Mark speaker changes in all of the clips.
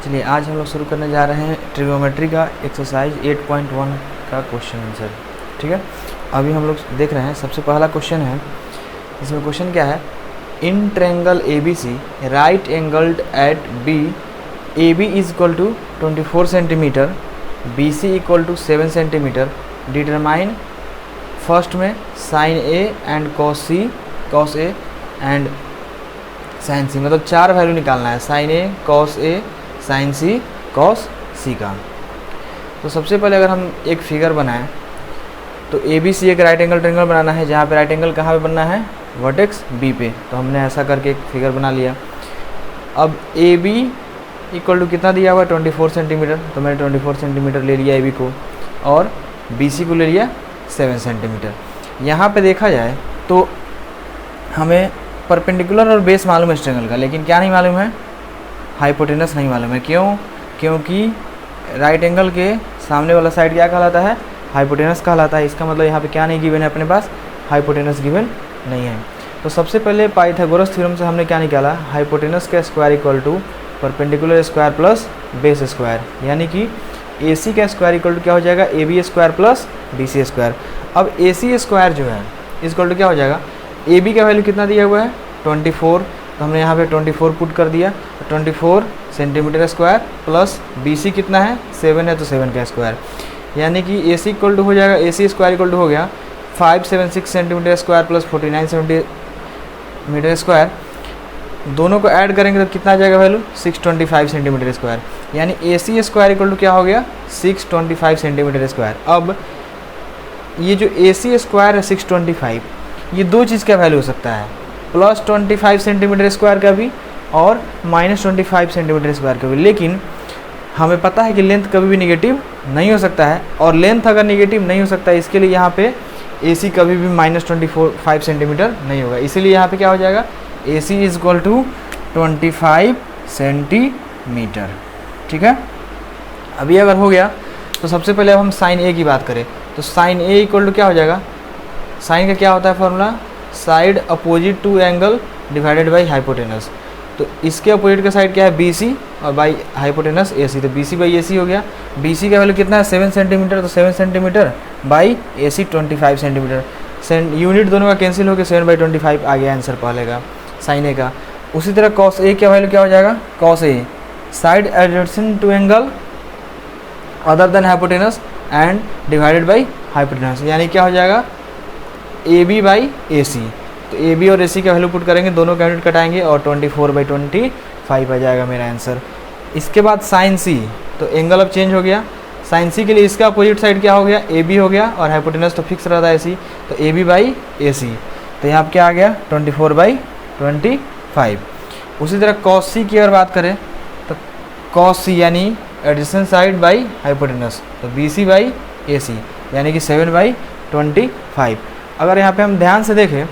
Speaker 1: चलिए आज हम लोग शुरू करने जा रहे हैं ट्रिग्नोमेट्री का एक्सरसाइज 8.1 का क्वेश्चन आंसर। ठीक है, अभी हम लोग देख रहे हैं। सबसे पहला क्वेश्चन है, इसमें क्वेश्चन क्या है, in triangle A B C right angled at B A B is equal to 24 centimetre, B C equal to 7 centimetre, determine first में sine A and cos A and sine C, मतलब चार value निकालना है, sine A, cos A, sine C, cos C का। तो सबसे पहले अगर हम एक फिगर बनाएं तो ए बी सी एक राइट एंगल ट्रायंगल बनाना है, जहाँ पे राइट एंगल कहाँ पे बनना है, वर्टेक्स बी पे। तो हमने ऐसा करके एक फिगर बना लिया। अब ए बी इक्वल टू कितना दिया हुआ है, 24 सेंटीमीटर, तो मैंने 24 सेंटीमीटर ले लिया ए बी को, और बी सी को ले लिया 7 सेंटीमीटर। यहाँ पे देखा जाए तो हमें परपेंडिकुलर और बेस मालूम है इस ट्रायंगल का, लेकिन क्या नहीं मालूम है, हाइपोटेनस नहीं मालूम है। क्यों? क्योंकि राइट एंगल के सामने वाला साइड क्या कहलाता है, हाइपोटेनस कहलाता है। इसका मतलब यहाँ पे क्या नहीं गिवन है, अपने पास हाइपोटेनस गिवन नहीं है। तो सबसे पहले पाइथागोरस थ्योरम से हमने क्या निकाला, हाइपोटेनस का square equal to perpendicular square plus base square, यानी कि ए सी का स्क्वायर इक्वल टू क्या हो जाएगा, A B square plus B C square. अब ए सी स्क्वायर जो है इक्वल टू क्या हो जाएगा, ए बी का वैल्यू कितना दिया हुआ है 24, तो हमने यहाँ पे 24 पुट कर दिया, तो 24 centimetre square plus B C कितना है 7 है, तो 7 का स्क्वायर, यानी कि ए सी इक्वल टू हो जाएगा, ए सी स्क्वायर इक्वल टू हो गया 576 centimetre square plus 49 centimetre square. दोनों को ऐड करेंगे तो कितना आ जाएगा वैल्यू, 625 सेंटीमीटर स्क्वायर, यानी ए सी स्क्वायर इक्वल टू क्या हो गया 625 सेंटीमीटर स्क्वायर। अब ये जो ए सी स्क्वायर है 625, ये दो चीज़ का वैल्यू हो सकता है, प्लस 25 सेंटीमीटर स्क्वायर का भी और माइनस 25 सेंटीमीटर स्क्वायर का भी। लेकिन हमें पता है कि लेंथ कभी भी निगेटिव नहीं हो सकता है, और लेंथ अगर निगेटिव नहीं हो सकता है, इसके लिए यहाँ पे ए सी कभी भी माइनस 25 सेंटीमीटर नहीं होगा। इसीलिए यहाँ पे क्या हो जाएगा, ए सी इज इक्वल टू 25 सेंटीमीटर। ठीक है, अभी अगर हो गया तो सबसे पहले अब हम साइन ए की बात करें, तो साइन ए इक्वल टू क्या हो जाएगा, साइन का क्या होता है formula, side opposite to angle divided by hypotenuse. तो इसके अपोजिट का साइड क्या है, बी सी, और बाई हाइपोटेनस ए सी, तो बी सी बाई ए सी हो गया। बी सी का वैल्यू कितना है 7 सेंटीमीटर, तो 7 centimetre by A C 25 centimetre. Unit दोनों का कैंसिल हो गया, 7/25 आ गया आंसर पहले का साइन ए का। उसी तरह कॉस ए का वैल्यू क्या हो जाएगा, cos A side adjacent to angle other than hypotenuse and divided by hypotenuse, यानी क्या हो जाएगा ए बी बाई ए सी। तो ए बी और ए सी का वैल्यू पुट करेंगे, दोनों का यूनिट कटाएंगे, और 24/25 आ जाएगा मेरा आंसर। इसके बाद साइन सी, तो एंगल अब चेंज हो गया, साइन सी के लिए इसका अपोजिट साइड क्या हो गया, ए बी हो गया, और हाइपोटेनस तो फिक्स रहता है ए सी, तो ए बी बाई ए सी, तो यहाँ पर क्या आ गया 24/25। उसी तरह कॉस सी की अगर बात करें तो कॉस सी यानी एडजेसेंट साइड बाई हाइपोटेनस, तो बी सी बाई ए सी, यानी कि 7/25। अगर यहाँ पे हम ध्यान से देखें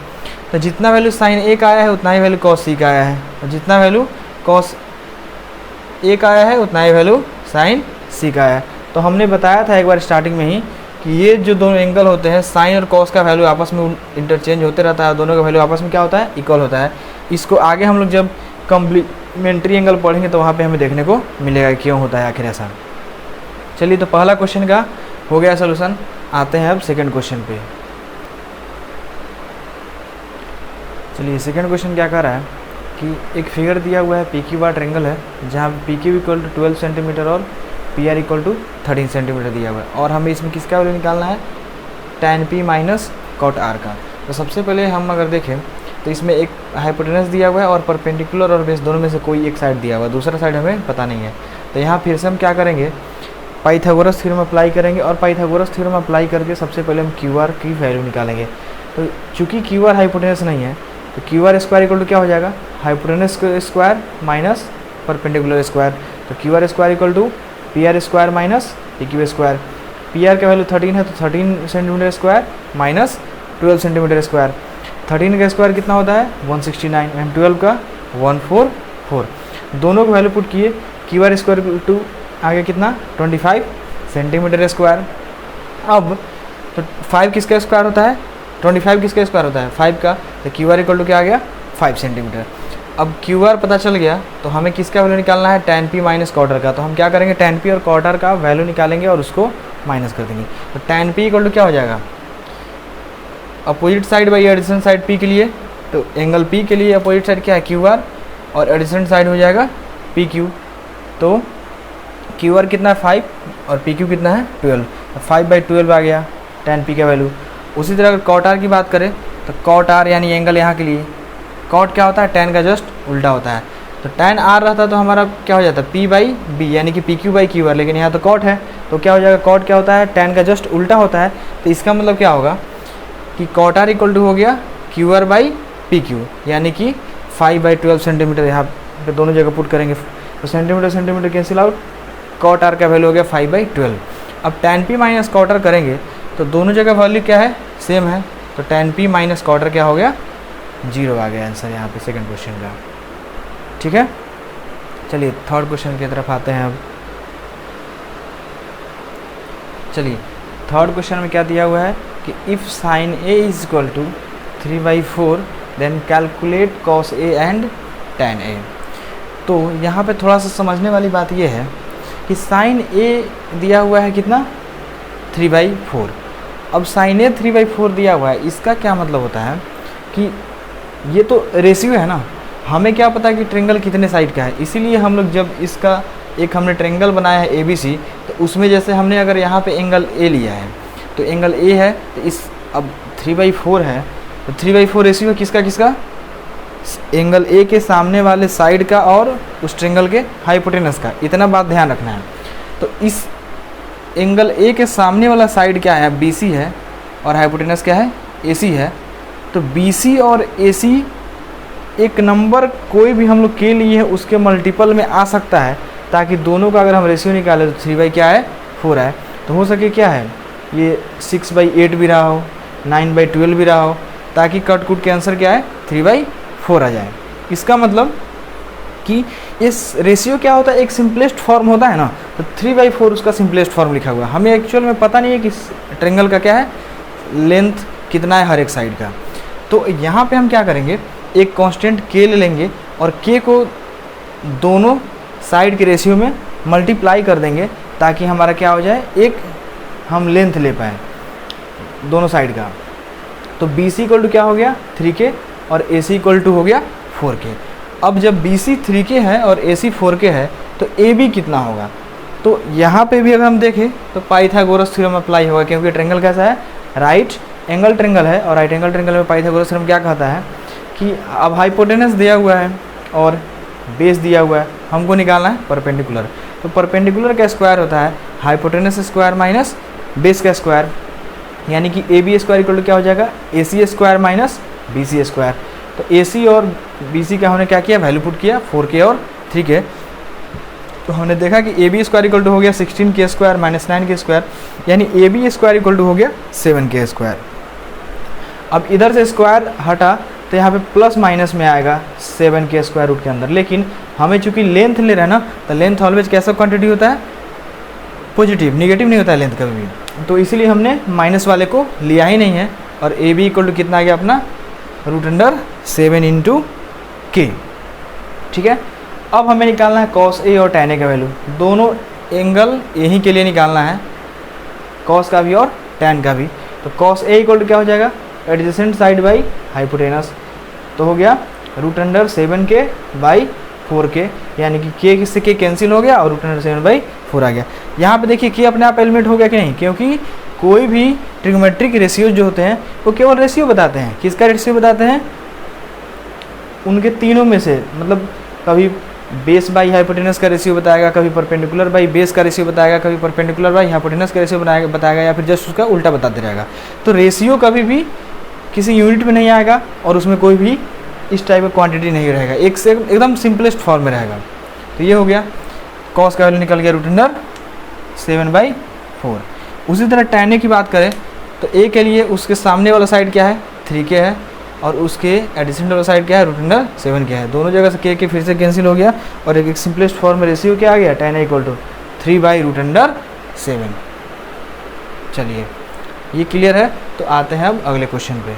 Speaker 1: तो जितना वैल्यू साइन ए का आया है उतना ही वैल्यू कॉस सी का आया है, और जितना वैल्यू कॉस ए का आया है उतना ही वैल्यू साइन सी का आया है। तो हमने बताया था एक बार स्टार्टिंग में ही कि ये जो दोनों एंगल होते हैं, साइन और कॉस का वैल्यू आपस में इंटरचेंज होते रहता है, दोनों का वैल्यू आपस में क्या होता है, इक्वल होता है। इसको आगे हम लोग जब कम्प्लीमेंट्री एंगल पढ़ेंगे तो वहाँ पर हमें देखने को मिलेगा क्यों होता है आखिर ऐसा। चलिए, तो पहला क्वेश्चन का हो गया सोल्यूशन। आते हैं अब सेकेंड क्वेश्चन पे। चलिए, सेकंड क्वेश्चन क्या कर रहा है कि एक फिगर दिया हुआ है, पी क्यू आर ट्रायंगल है, जहाँ P Q equal to 12 centimetre और P R equal to 13 centimetre दिया हुआ है, और हमें इसमें किसका वैल्यू निकालना है, tan p minus cot R का। तो सबसे पहले हम अगर देखें तो इसमें एक हाइपोटेनस दिया हुआ है और परपेंडिकुलर और बेस दोनों में से कोई एक साइड दिया हुआ है, दूसरा साइड हमें पता नहीं है। तो यहाँ फिर से हम क्या करेंगे, पाइथागोरस थ्योरम अप्लाई करेंगे, और पाइथागोरस थ्योरम अप्लाई करके सबसे पहले हम क्यू आर की वैल्यू निकालेंगे। तो चूँकि क्यू आर हाइपोटेनस नहीं है, तो Q R square equal to क्या हो जाएगा, hypotenuse square minus perpendicular square, तो Q R square equal to P R square minus P Q square. P R का वैल्यू 13 है, तो 13 centimetre square minus 12 centimetre square. 13 का स्क्वायर कितना होता है 169, एंड 12 का 144। दोनों को वैल्यू पुट किए, Q R square equal to आगे कितना 25 सेंटीमीटर स्क्वायर। अब तो 5 किसका स्क्वायर होता है, 25 किसका स्क्वायर होता है 5 का, तो क्यू आर इक्वल टू क्या आ गया 5 सेंटीमीटर। अब क्यू आर पता चल गया तो हमें किसका वैल्यू निकालना है, tan p माइनस क्वार्टर का। तो हम क्या करेंगे, tan p और क्वार्टर का वैल्यू निकालेंगे और उसको माइनस कर देंगे। तो tan p इक्वल टू क्या हो जाएगा, opposite side by adjacent side p के लिए, तो एंगल p के लिए अपोजिट साइड क्या है क्यू आर, और एडिशन साइड हो जाएगा पी क्यू। तो क्यू आर कितना है 5 और पी क्यू कितना है 12, तो 5/12 आ गया tan p का वैल्यू। उसी तरह अगर कॉट आर की बात करें तो कॉट आर यानी एंगल यहाँ के लिए, कॉट क्या होता है tan का जस्ट उल्टा होता है। तो tan r रहता तो हमारा क्या हो जाता है p/b यानी कि pq/qr, लेकिन यहाँ तो कॉट है तो क्या हो जाएगा, कॉट क्या होता है tan का जस्ट उल्टा होता है। तो इसका मतलब क्या होगा कि कॉट आर इक्वल टू हो गया QR/PQ यानी कि 5/12 सेंटीमीटर। यहाँ पे दोनों जगह पुट करेंगे तो centimetre centimetre cancel out, cot R का वैल्यू हो गया 5/12। अब tan p minus cot R करेंगे तो दोनों जगह वैल्यू क्या है, सेम है। तो tan p minus cot R क्या हो गया 0 आ गया आंसर यहाँ पे सेकंड क्वेश्चन का। ठीक है, चलिए थर्ड क्वेश्चन की तरफ आते हैं। अब चलिए थर्ड क्वेश्चन में क्या दिया हुआ है कि if sine a is equal to 3/4 then calculate cos a and tan a। तो यहाँ पे थोड़ा सा समझने वाली बात ये है कि साइन a दिया हुआ है कितना 3/4। अब साइन a 3/4 दिया हुआ है, इसका क्या मतलब होता है कि ये तो रेशियो है ना, हमें क्या पता कि ट्रेंगल कितने साइड का है। इसीलिए हम लोग जब इसका एक हमने ट्रेंगल बनाया है ABC, तो उसमें जैसे हमने अगर यहाँ पे एंगल A लिया है तो एंगल A है, तो इस अब 3/4 है तो 3/4 रेशियो किसका किसका, एंगल A के सामने वाले साइड का और उस ट्रेंगल के हाइपोटेनस का। इतना बात ध्यान रखना है। तो इस एंगल A के सामने वाला साइड क्या है, BC है, और हाइपोटेनस क्या है AC है। तो BC और AC एक नंबर कोई भी हम लोग के लिए है उसके मल्टीपल में आ सकता है, ताकि दोनों का अगर हम रेशियो निकालें तो 3/4 है। तो हो सके क्या है, ये 6/8 भी रहा हो, 9/12 भी रहा हो, ताकि कट कुट के आंसर क्या है 3/4 आ जाए। इसका मतलब कि इस रेशियो क्या होता है, एक सिंपलेस्ट फॉर्म होता है ना, तो 3/4 उसका सिंपलेस्ट फॉर्म लिखा हुआ है। हमें एक्चुअल में पता नहीं है कि ट्रेंगल का क्या है लेंथ कितना है हर एक साइड का। तो यहाँ पे हम क्या करेंगे, एक कांस्टेंट k ले लेंगे और k को दोनों साइड के रेशियो में मल्टीप्लाई कर देंगे, ताकि हमारा क्या हो जाए, एक हम लेंथ ले पाएँ दोनों साइड का। तो BC इक्वल टू क्या हो गया 3k और AC इक्वल टू हो गया 4k। अब जब BC 3k है और AC 4k है तो AB कितना होगा। तो यहाँ पे भी अगर हम देखें तो पाइथागोरस थ्योरम अप्लाई होगा, क्योंकि ट्रेंगल कैसा है, राइट एंगल ट्रेंगल है, और राइट एंगल ट्रेंगल में पाइथागोरस थ्योरम क्या कहता है कि अब हाइपोटेनस दिया हुआ है और बेस दिया हुआ है, हमको निकालना है परपेंडिकुलर। तो परपेंडिकुलर का स्क्वायर होता है हाइपोटेनस स्क्वायर माइनस बेस का स्क्वायर, यानी कि AB स्क्वायर इक्वल टू क्या हो जाएगा AC square minus BC square. तो AC और BC का हमने क्या किया, वैल्यू पुट किया 4k और 3k। तो हमने देखा कि AB स्क्वायर इक्वल टू हो गया 16k square minus 9k square, यानी AB स्क्वायर इक्वल टू हो गया 7k स्क्वायर। अब इधर से स्क्वायर हटा तो यहाँ पे प्लस माइनस में आएगा 7k स्क्वायर रूट के अंदर, लेकिन हमें चूंकि लेंथ ले रहा है ना, तो लेंथ ऑलवेज कैसा क्वांटिटी होता है, पॉजिटिव, निगेटिव नहीं होता है लेंथ कभी भी। तो इसीलिए हमने माइनस वाले को लिया ही नहीं है, और AB इक्वल टू कितना आ गया अपना √7 इंटू k। ठीक है, अब हमें निकालना है cos A और tan A का वैल्यू। दोनों एंगल A ही के लिए निकालना है, cos का भी और tan का भी। तो cos A इक्वल टू क्या हो जाएगा, एडजेसेंट साइड बाई हाइपोटेनस। तो हो गया √7k बाई 4k, यानी कि k से k कैंसिल हो गया और √7/4 आ गया। यहाँ पे देखिए k अपने आप एलिमिनेट हो गया कि नहीं, क्योंकि कोई भी ट्रिग्नोमेट्रिक रेशियो जो होते हैं वो केवल रेशियो बताते हैं। किसका रेशियो बताते हैं, उनके तीनों में से, मतलब कभी बेस बाई हाइपोटेनस का रेशियो बताएगा, कभी परपेंडिकुलर बाई बेस का रेशियो बताएगा, कभी परपेंडिकुलर बाई हाइपोटेनस का रेशियो बताएगा, या फिर जस्ट उसका उल्टा बताते रहेगा। तो रेशियो कभी भी किसी यूनिट में नहीं आएगा और उसमें कोई भी इस टाइप का क्वांटिटी नहीं रहेगा, एक से एकदम सिंपलेस्ट फॉर्म में रहेगा। तो ये हो गया, कॉस का वैल्यू निकल गया √7/4। उसी तरह tan A की बात करें तो A के लिए उसके सामने वाला साइड क्या है 3k है, और उसके एडिशनल वाला साइड क्या है √7k है। दोनों जगह से k फिर से कैंसिल हो गया, और एक सिंपलेस्ट फॉर्म में रेशियो क्या आ गया, tan A इक्वल टू 3/√7। चलिए ये क्लियर है। तो आते हैं अब अगले क्वेश्चन पे।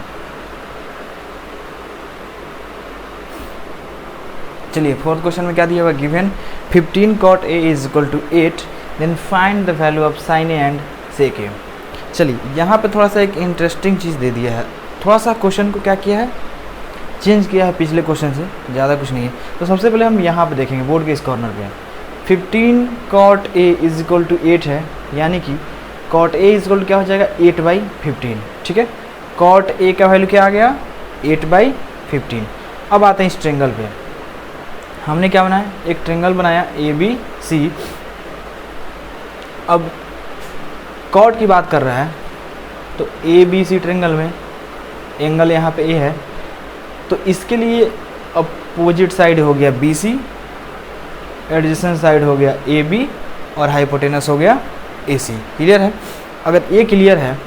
Speaker 1: चलिए फोर्थ क्वेश्चन में क्या दिया हुआ, given 15 cot A is equal to 8, then find the value of sin A and sec A। चलिए यहाँ पे थोड़ा सा एक इंटरेस्टिंग चीज़ दे दिया है, थोड़ा सा क्वेश्चन को क्या किया है, चेंज किया है पिछले क्वेश्चन से, ज़्यादा कुछ नहीं है। तो सबसे पहले हम यहाँ पे देखेंगे बोर्ड के इस कॉर्नर पे 15 cot A is equal to 8 है, यानी कि cot A is equal to क्या हो जाएगा 8/15, ठीक है। cot A का वैल्यू क्या आ गया 8/15। अब आते हैं इस ट्रेंगल पे, हमने क्या बनाया, एक ट्रेंगल बनाया ABC। अब कॉट की बात कर रहा है तो ABC ट्रेंगल में एंगल यहाँ पे A है, तो इसके लिए अपोजिट साइड हो गया BC, एडजेसेंट साइड हो गया AB और हाइपोटेनस हो गया AC। क्लियर है? अगर ये क्लियर है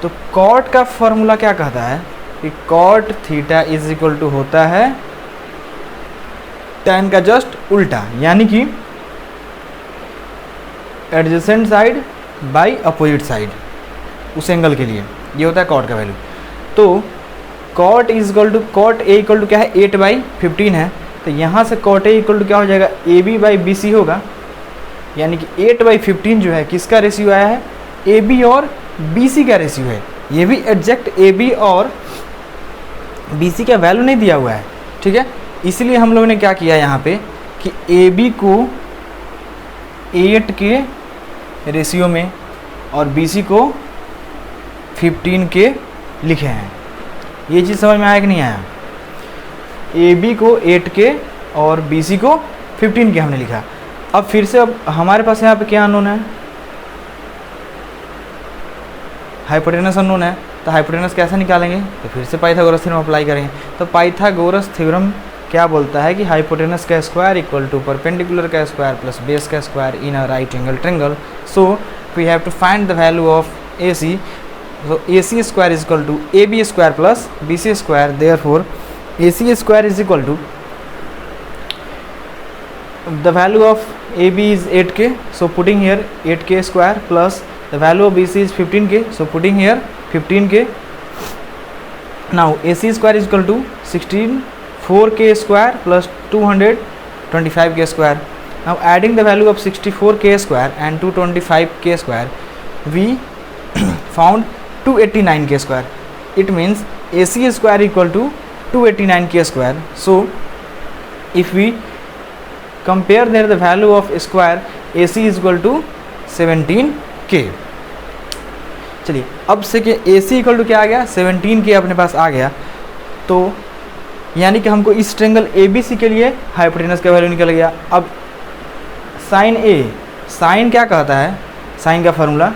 Speaker 1: तो कॉट का फॉर्मूला क्या कहता है कि cot theta is equal to होता है tan का जस्ट उल्टा, यानी कि adjacent side by opposite side उस एंगल के लिए ये होता है कॉट का वैल्यू। तो cot is equal to cot A equal to क्या है 8/15 है, तो यहाँ से कॉट ए इक्वल टू क्या हो जाएगा AB/BC होगा, यानी कि 8/15 जो है किसका रेशियो आया है, AB और BC का रेशियो है। ये भी एग्जैक्ट AB और BC का वैल्यू नहीं दिया हुआ है, ठीक है। इसलिए हम लोगों ने क्या किया यहाँ पे कि AB को 8 के रेशियो में और BC को 15 के लिखे हैं। ये चीज़ समझ में आया कि नहीं आया? AB को 8 के और BC को 15 के हमने लिखा। अब फिर से अब हमारे पास यहाँ पे क्या अननोन है, हाइपोटेनस अननोन है, तो हाइपोटेनस कैसे निकालेंगे, तो फिर से पाइथागोरस थ्योरम अप्लाई करेंगे। तो पाइथागोरस थ्योरम क्या बोलता है कि हाइपोटेनस का स्क्वायर इक्वल टू परपेंडिकुलर का स्क्वायर प्लस बेस का square in a right angle triangle. So we have to find the value of AC। So AC square is equal to AB square plus BC square. Therefore, AC square is equal to the value of AB is 8k. So putting here 8k square plus the value of BC is 15k. So putting here 15k. Now AC square is equal to 64k square plus 225k square. Now adding the value of 64k square and 225k square, we found 289k square. It means AC square equal to 289k square. So if we compare there the value of square, AC is equal to 17k. चलिए अब से कि AC equal to क्या आ गया 17k अपने पास आ गया, तो यानी कि हमको इस ट्रेंगल ABC के लिए हाइपोटेनस का वैल्यू निकल गया। अब साइन A, साइन क्या कहता है, साइन का फॉर्मूला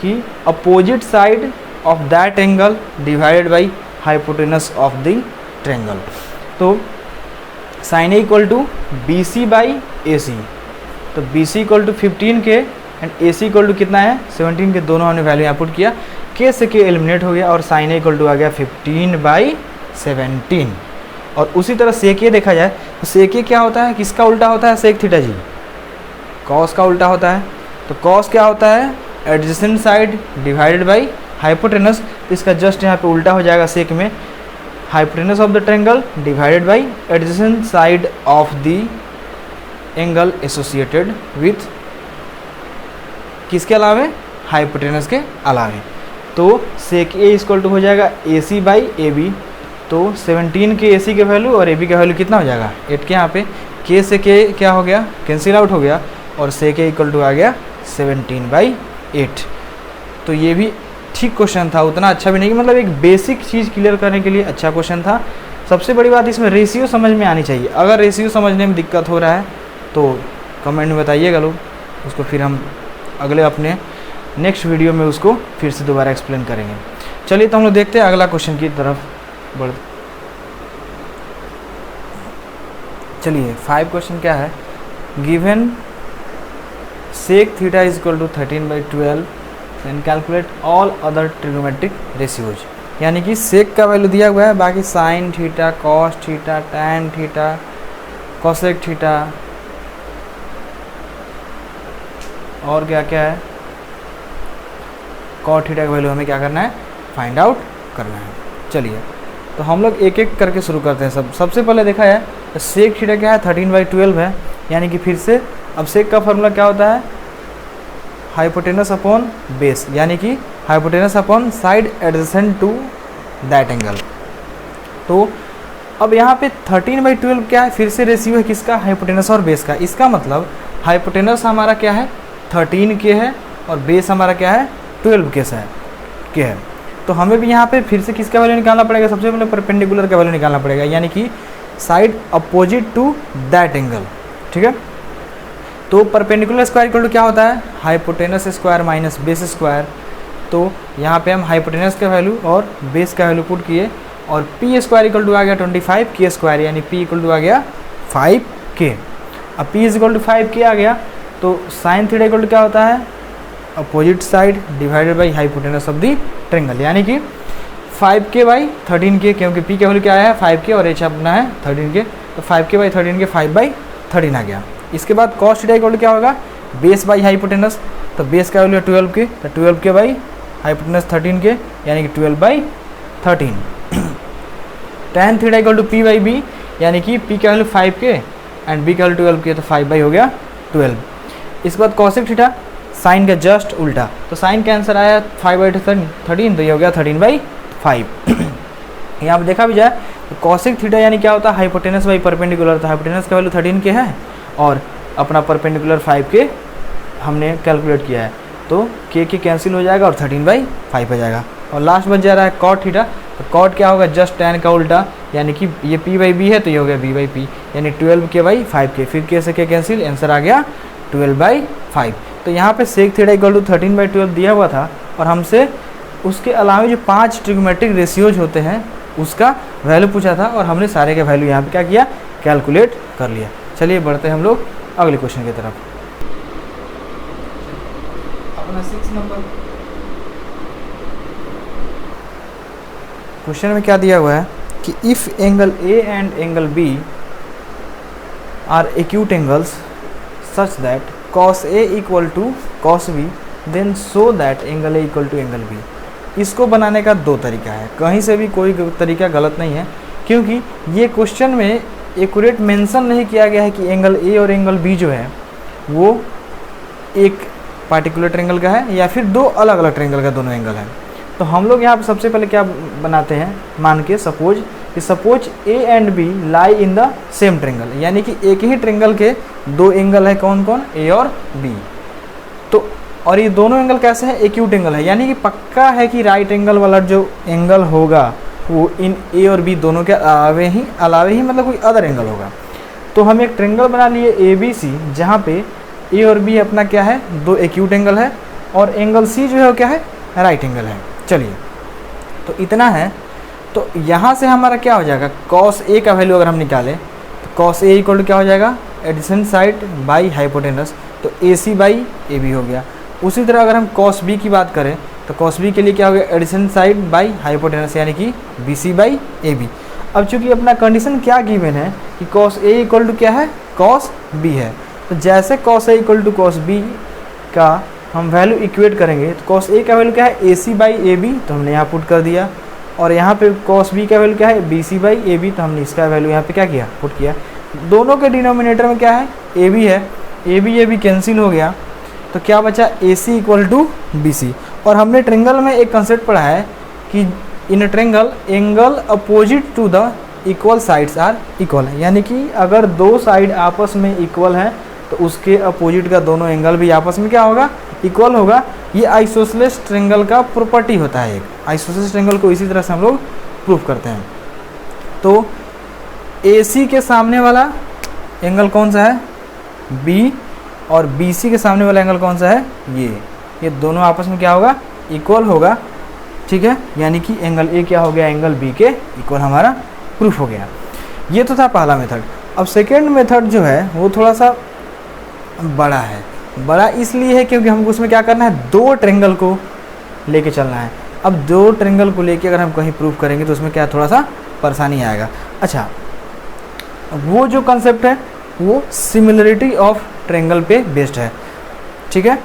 Speaker 1: कि opposite side of that angle divided by hypotenuse of the triangle. तो sine A equal to BC/AC, तो BC equal to 15k and AC equal to कितना है 17 के, दोनों हमने वैल्यू यहाँ पुट किया, k से k एलिमिनेट हो गया और साइन ए इक्वल टू आ गया 15/17। और उसी तरह सेक ए देखा जाए तो सेक ए क्या होता है, किसका उल्टा होता है सेक थीटा जी, कॉस का उल्टा होता है। तो कॉस क्या होता है adjacent side divided by hypotenuse, तो इसका जस्ट यहाँ पे उल्टा हो जाएगा सेक में, hypotenuse of the triangle divided by adjacent side of the angle associated with किसके अलावे, हाइपोटेनस के अलावे। तो सेक ए इक्वल टू हो जाएगा AC/AB, तो 17 के AC के वैल्यू और AB का वैल्यू कितना हो जाएगा 8 के, यहाँ पे k से k क्या हो गया कैंसिल आउट हो गया और सेक ए इक्वल टू आ गया 17/8। तो ये भी ठीक क्वेश्चन था, उतना अच्छा भी नहीं, मतलब एक बेसिक चीज़ क्लियर करने के लिए अच्छा क्वेश्चन था। सबसे बड़ी बात इसमें रेशियो समझ में आनी चाहिए, अगर रेशियो समझने में दिक्कत हो रहा है तो कमेंट में बताइएगा लोग, उसको फिर हम अगले अपने नेक्स्ट वीडियो में उसको फिर से दोबारा एक्सप्लेन करेंगे। चलिए तो हम लोग देखते हैं अगला क्वेश्चन की तरफ बढ़। चलिए 5 क्वेश्चन क्या है, given sec theta is equal to 13/12 and calculate all other trigonometric ratios. यानी कि सेक का वैल्यू दिया हुआ है, बाकी sine theta, cos theta, tan theta, cosec theta और क्या क्या है, कॉट थीटा का वैल्यू हमें क्या करना है फाइंड आउट करना है। चलिए तो हम लोग एक एक करके शुरू करते हैं। सबसे पहले देखा है तो सेक थीटा क्या है 13/12 है, यानी कि फिर से अब सेक का फॉर्मूला क्या होता है हाइपोटेनस अपॉन बेस, यानी कि hypotenuse upon side adjacent to that angle. तो अब यहाँ पे 13/12 क्या है, फिर से रेशियो है किसका, हाइपोटेनस और बेस का। इसका मतलब हाइपोटेनस हमारा क्या है 13 के है और बेस हमारा क्या है 12 के है। तो हमें भी यहाँ पे फिर से किसका वैल्यू निकालना पड़ेगा, सबसे पहले परपेंडिकुलर का वैल्यू निकालना पड़ेगा, यानी कि side opposite to that angle. ठीक है, तो परपेंडिकुलर स्क्वायर इक्वल टू क्या होता है hypotenuse square minus base square. तो यहाँ पे हम हाइपोटेनस का वैल्यू और बेस का वैल्यू पुट किए और पी स्क्वायर इक्वल टू आ गया 25k स्क्वायर, यानी पी इक्वल टू आ गया 5k। अब P is equal to 5k आ गया तो साइन थीटा इक्वल टू क्या होता है opposite side divided by hypotenuse of the triangle, यानी कि 5k बाई 13k, क्योंकि p का वैल्यू क्या आया है 5k और h अपना है 13k, तो 5k बाई 13k 5/13 आ गया। इसके बाद कॉस थीटा इक्वल टू क्या होगा बेस बाई हाइपोटेनस, तो बेस का वैल्यू है 12k, तो 12k बाई हाइपोटेनस 13k, यानी कि 12/13। tan theta equal to p by b, यानी कि p का वैल्यू 5k एंड b का वैल्यू 12k, तो 5 हो गया 12। इसके बाद कॉसेक थीटा साइन का जस्ट उल्टा, तो साइन का आंसर आया 5/13, तो ये हो गया 13/5। यहाँ पर देखा भी जाए तो कॉसेक थीटा यानी क्या होता है हाइपोटेनस बाई परपेंडिकुलर, तो हाइपोटेनस का वैल्यू 13k है और अपना परपेंडिकुलर 5k हमने कैलकुलेट किया है, तो k कैंसिल हो जाएगा और 13/5 हो जाएगा। और लास्ट बच जा रहा है कॉट थीटा, तो कॉट क्या होगा जस्ट tan का उल्टा, यानी कि ये p बाई b है तो ये हो गया b बाई p, यानी 12k/5k, फिर k से k कैंसिल, आंसर आ गया 12/5। तो यहाँ पे सेक थीटा इक्वल टू 13/12 दिया हुआ था और हमसे उसके अलावा जो 5 ट्रिग्नोमेट्रिक रेशियोज होते हैं उसका वैल्यू पूछा था और हमने सारे के वैल्यू यहाँ पे क्या किया कैलकुलेट कर लिया। चलिए बढ़ते हैं हम लोग अगले क्वेश्चन की तरफ। अपना 6 नंबर क्वेश्चन में क्या दिया हुआ है कि if angle A and angle B are acute angles such that cos A equal to cos B, then so that angle A equal to angle B। इसको बनाने का दो तरीका है, कहीं से भी कोई तरीका गलत नहीं है, क्योंकि ये क्वेश्चन में एक्यूरेट मेंशन नहीं किया गया है कि एंगल A और एंगल B जो है वो एक पार्टिकुलर ट्रायंगल का है या फिर दो अलग अलग ट्रायंगल का दोनों एंगल है। तो हम लोग यहाँ पर सबसे पहले क्या बनाते हैं, मान के suppose A and B lie in the same triangle, यानी कि एक ही ट्रायंगल के दो एंगल है, कौन कौन A और B। तो और ये दोनों एंगल कैसे है एक्यूट एंगल है, यानी कि पक्का है कि राइट एंगल वाला जो एंगल होगा वो इन A और B दोनों के अलावे ही मतलब कोई अदर एंगल होगा। तो हम एक ट्रायंगल बना लिए ABC, जहाँ पे A और B अपना क्या है दो एक्यूट एंगल है और एंगल C जो है वो क्या है राइट एंगल है। चलिए तो इतना है, तो यहाँ से हमारा क्या हो जाएगा cos A का वैल्यू अगर हम निकालें तो cos A इक्वल टू क्या हो जाएगा एडिसेंट साइड बाई हाइपोटेनस, तो AC बाई AB हो गया। उसी तरह अगर हम cos B की बात करें तो cos B के लिए क्या हो गया एडिसेंट साइड बाई हाइपोटेनस, यानी कि BC बाई AB। अब चूंकि अपना कंडीशन क्या गिवन है कि cos A इक्वल टू क्या है cos B है, तो जैसे cos A equal to cos B का हम वैल्यू इक्वेट करेंगे तो cos A का वैल्यू क्या है AC बाई AB, तो हमने यहाँ पुट कर दिया, और यहाँ पे cos B का वैल्यू क्या है BC बाई AB, तो हमने इसका वैल्यू यहाँ पे क्या किया पुट किया। दोनों के डिनोमिनेटर में क्या है AB है, AB कैंसिल हो गया, तो क्या बचा AC इक्वल टू BC। और हमने ट्रायंगल में एक कंसेप्ट पढ़ा है कि in triangle angle opposite to the equal sides are equal, यानी कि अगर दो साइड आपस में इक्वल है तो उसके अपोजिट का दोनों एंगल भी आपस में क्या होगा इक्वल होगा। ये आइसोसेलेस ट्रायंगल का प्रॉपर्टी होता है, एक आइसोसेलेस ट्रायंगल को इसी तरह से हम लोग प्रूफ करते हैं। तो AC के सामने वाला एंगल कौन सा है B, और BC के सामने वाला एंगल कौन सा है ये दोनों आपस में क्या होगा इक्वल होगा, ठीक है, यानी कि एंगल A क्या हो गया एंगल B के इक्वल हमारा प्रूफ हो गया। ये तो था पहला मेथड। अब सेकेंड मेथड जो है वो थोड़ा सा बड़ा है, बड़ा इसलिए है क्योंकि हमको उसमें क्या करना है दो ट्रायंगल को लेके चलना है। अब दो ट्रायंगल को लेके अगर हम कहीं प्रूफ करेंगे तो उसमें क्या थोड़ा सा परेशानी आएगा। अच्छा, वो जो कंसेप्ट है वो सिमिलरिटी ऑफ ट्रायंगल पे बेस्ड है, ठीक है।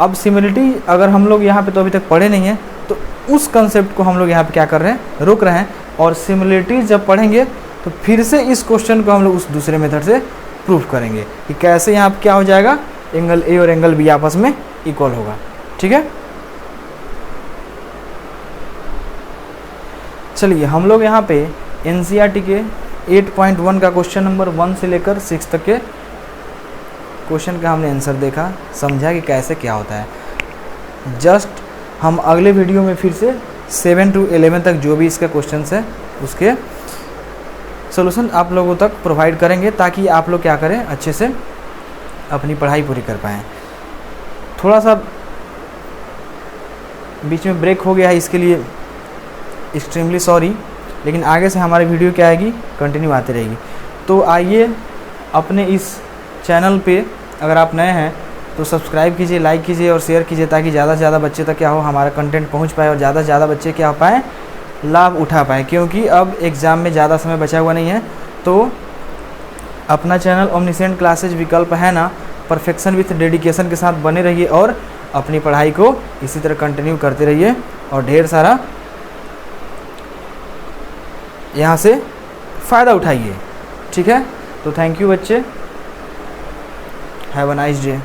Speaker 1: अब सिमिलरिटी अगर हम लोग यहाँ पे तो अभी तक पढ़े नहीं है, तो उस कंसेप्ट को हम लोग यहाँ पे क्या कर रहे हैं रुक रहे हैं, और सिमिलरिटी जब पढ़ेंगे तो फिर से इस क्वेश्चन को हम लोग उस दूसरे मेथड से प्रूफ करेंगे कि कैसे यहाँ क्या हो जाएगा, एंगल ए और एंगल बी आपस में इक्वल होगा। ठीक है, चलिए हम लोग यहाँ पे एनसीईआरटी के 8.1 का क्वेश्चन नंबर 1 से लेकर 6 तक के क्वेश्चन का हमने आंसर देखा, समझा कि कैसे क्या होता है। जस्ट हम अगले वीडियो में फिर से 7 to 11 तक जो भी इसका क्वेश्चन है उसके सॉल्यूशन आप लोगों तक प्रोवाइड करेंगे, ताकि आप लोग क्या करें, अच्छे से अपनी पढ़ाई पूरी कर पाएँ। थोड़ा सा बीच में ब्रेक हो गया है, इसके लिए एक्सट्रीमली सॉरी, लेकिन आगे से हमारी वीडियो क्या आएगी, कंटिन्यू आती रहेगी। तो आइए अपने इस चैनल पे अगर आप नए हैं तो सब्सक्राइब कीजिए, लाइक कीजिए और शेयर कीजिए, ताकि ज़्यादा से ज़्यादा बच्चे तक क्या हो, हमारा कंटेंट पहुंच पाए और ज़्यादा से ज़्यादा बच्चे क्या हो पाएँ, लाभ उठा पाएँ। क्योंकि अब एग्ज़ाम में ज़्यादा समय बचा हुआ नहीं है, तो अपना चैनल ओमनिसेंट क्लासेज विकल्प है ना, परफेक्शन विथ डेडिकेशन के साथ बने रहिए और अपनी पढ़ाई को इसी तरह कंटिन्यू करते रहिए और ढेर सारा यहाँ से फ़ायदा उठाइए। ठीक है, तो थैंक यू बच्चे, हैव अ नाइस डे।